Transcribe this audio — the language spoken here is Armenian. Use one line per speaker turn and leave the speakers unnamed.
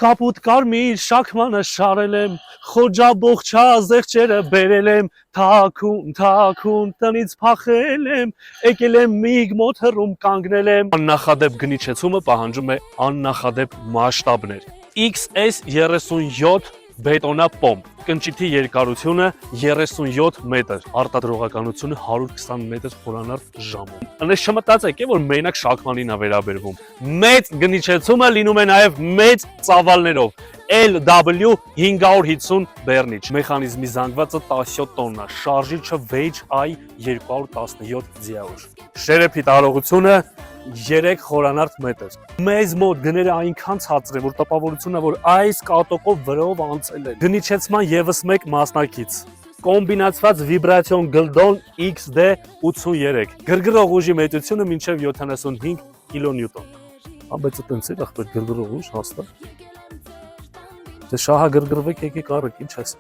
Կապուտ կարմիր շաքմանը շարել եմ, խոջաբողջա զեղչերը բերել եմ, թաքուն տնից փախել եմ, եկել եմ միգ մոտ հռում կանգնել եմ։ Աննախադեպ գնիչեցումը պահանջում է աննախադեպ մասշտաբներ։ XS37 բետոնա պոմպ, կնճիթի երկարությունը 37 մետր, արտադրողականությունը 120 մետր խորանարդ ժամում։ Անես չմտածեք, որ մենակ շաքմանին է վերաբերվում։ Մեծ գնիչեցումը լինում է նաև մեծ ծավալներով։ LW 550 բեռնիչ, մեխանիզմի զանգվածը 17 տոննա, շարժիչը VHI 217 ձիավոր, շերեփի տարողությունը 3 խորանարդ մետր։ Մեզ մոտ գները այնքան ցածր են, որ տպավորությունն է, որ այս կատոկով վրով անցել են։ Գնիչեցման եւս մեկ մասնակից։ Կոմբինացված վիբրացիոն գլդոն XD83, գրգռող ուժի մեծությունը մինչև 75 կիլոնյուտոն։ Բայց այտենց է ախպեր գրգռող ուժ հաստատ։ Դե շահա գրգռվեք եկեք առեք, ինչ ես։